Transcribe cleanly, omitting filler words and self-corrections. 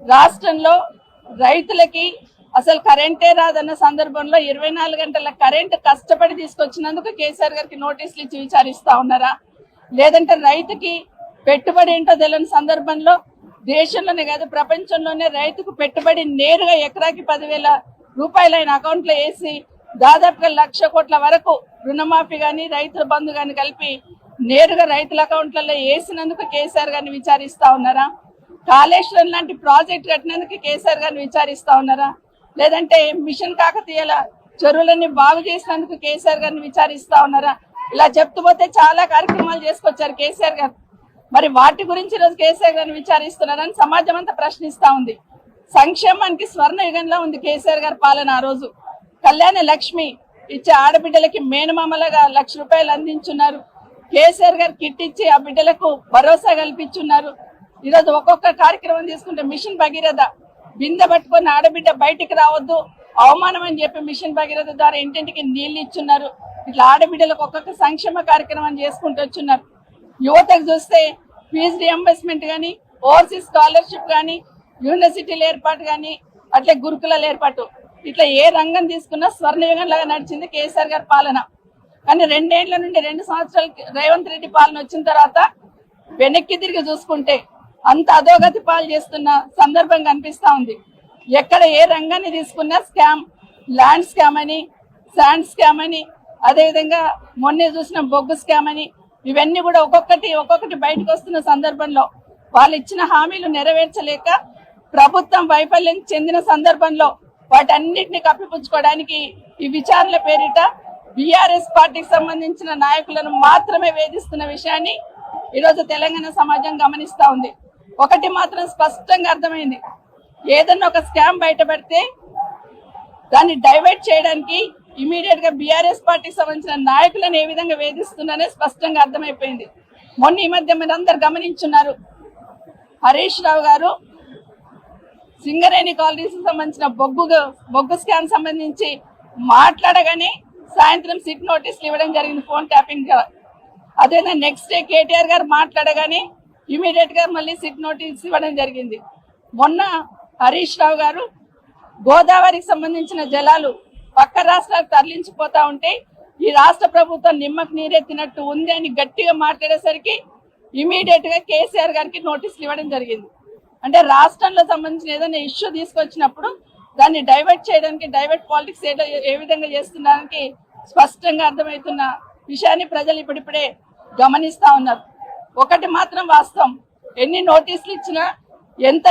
రాష్ట్రంలో రైతులకి అసలు కరెంటే రాదన్న సందర్భంలో 24 గంటల కరెంటు కష్టపడి తీసుకొచ్చినందుకు కేసీఆర్ గారికి నోటీసులు ఇచ్చి విచారిస్తా ఉన్నారా? లేదంటే రైతుకి పెట్టుబడి ఏంటో తెలియని సందర్భంలో దేశంలోనే కాదు ప్రపంచంలోనే రైతుకు పెట్టుబడి నేరుగా ఎకరాకి 10,000 రూపాయలు ఆయన అకౌంట్లో వేసి దాదాపుగా 1,00,000 కోట్ల వరకు రుణమాఫీ కానీ రైతుల బంధు కానీ కలిపి నేరుగా రైతుల అకౌంట్లలో వేసినందుకు కేసీఆర్ గారిని విచారిస్తా ఉన్నారా? కాళేశ్వరం లాంటి ప్రాజెక్ట్ కట్టినందుకు కేసీఆర్ గారిని విచారిస్తా ఉన్నారా? లేదంటే మిషన్ కాకతీయల చెరువులన్నీ బాగు చేసినందుకు కేసీఆర్ గారిని విచారిస్తా ఉన్నారా? ఇలా చెప్తూ పోతే చాలా కార్యక్రమాలు చేసుకొచ్చారు కేసీఆర్ గారు. మరి వాటి గురించి ఈరోజు కేసీఆర్ గారిని విచారిస్తున్నారని సమాజం అంతా ప్రశ్నిస్తా ఉంది. సంక్షేమానికి స్వర్ణ యుగంలో ఉంది కేసీఆర్ గారి పాలన. ఆ రోజు కళ్యాణ లక్ష్మి ఇచ్చే ఆడబిడ్డలకి మేనమామలుగా 1,00,000 రూపాయలు అందించున్నారు. కేసీఆర్ గారు కిట్ ఇచ్చి ఆ బిడ్డలకు భరోసా కల్పించున్నారు. ఈరోజు ఒక్కొక్క కార్యక్రమం తీసుకుంటే మిషన్ భగీరథ బిందె పట్టుకొని ఆడబిడ్డ బయటికి రావద్దు అవమానం అని చెప్పి మిషన్ భగీరథ ద్వారా ఇంటింటికి నీళ్లు ఇచ్చున్నారు. ఇట్లా ఆడబిడ్డలకు ఒక్కొక్క సంక్షేమ కార్యక్రమం చేసుకుంటూ వచ్చున్నారు. యువతకు చూస్తే ఫీజు రియంబర్స్మెంట్ కానీ, ఓవర్సీస్ స్కాలర్షిప్ కానీ, యూనివర్సిటీల ఏర్పాటు కానీ, అట్లే గురుకులాల ఏర్పాటు, ఇట్లా ఏ రంగం తీసుకున్నా స్వర్ణయుగం లాగా నడిచింది కేసీఆర్ గారి పాలన. కానీ 2 ఏళ్ల నుండి 2 సంవత్సరాలు రేవంత్ రెడ్డి పాలన వచ్చిన తర్వాత వెనక్కి తిరిగి చూసుకుంటే అంత అధోగతి పాలు చేస్తున్న సందర్భం కనిపిస్తా ఉంది. ఎక్కడ ఏ రంగాన్ని తీసుకున్నా స్కామ్, ల్యాండ్ స్కామ్ అని, శాండ్ స్కామ్ అని, అదేవిధంగా మొన్నే చూసిన బొగ్గు స్కామ్ అని, ఇవన్నీ కూడా ఒక్కొక్కటి బయటకు వస్తున్న సందర్భంలో వాళ్ళు ఇచ్చిన హామీలు నెరవేర్చలేక ప్రభుత్వం వైఫల్యం చెందిన సందర్భంలో వాటన్నిటిని కప్పిపుచ్చుకోవడానికి ఈ విచారణల పేరిట బీఆర్ఎస్ పార్టీకి సంబంధించిన నాయకులను మాత్రమే వేధిస్తున్న విషయాన్ని ఈరోజు తెలంగాణ సమాజం గమనిస్తా ఉంది. ఒకటి మాత్రం స్పష్టంగా అర్థమైంది, ఏదన్నా ఒక స్కామ్ బయటపడితే దాన్ని డైవర్ట్ చేయడానికి ఇమీడియట్ గా బీఆర్ఎస్ పార్టీకి సంబంధించిన నాయకులను ఏ విధంగా వేధిస్తున్నారనే స్పష్టంగా అర్థమైపోయింది. మొన్న ఈ మధ్య మీరందరూ గమనించున్నారు, హరీష్ రావు గారు సింగరేణి కాలనీస్ సంబంధించిన బొగ్గు స్కామ్ సంబంధించి మాట్లాడగానే సాయంత్రం సిట్ నోటీసులు ఇవ్వడం జరిగింది, ఫోన్ ట్యాపింగ్. అదేవిధంగా నెక్స్ట్ డే కేటీఆర్ గారు మాట్లాడగానే ఇమీడియట్ గా మళ్ళీ సిట్ నోటీస్ ఇవ్వడం జరిగింది. మొన్న హరీష్ రావు గారు గోదావరికి సంబంధించిన జలాలు పక్క రాష్ట్రాలకు తరలించిపోతా ఉంటే ఈ రాష్ట్ర ప్రభుత్వం నిమ్మకు నీరెత్తినట్టు ఉంది అని గట్టిగా మాట్లాడేసరికి ఇమీడియట్ గా కేసీఆర్ గారికి నోటీసులు ఇవ్వడం జరిగింది. అంటే రాష్ట్రంలో సంబంధించిన ఏదైనా ఇష్యూ తీసుకొచ్చినప్పుడు దాన్ని డైవర్ట్ చేయడానికి, డైవర్ట్ పాలిటిక్స్ ఏ విధంగా చేస్తున్నానికి స్పష్టంగా అర్థమవుతున్న విషయాన్ని ప్రజలు ఇప్పుడిప్పుడే గమనిస్తా ఉన్నారు. ఒకటి మాత్రం వాస్తవం, ఎన్ని నోటీసులు ఇచ్చినా ఎంత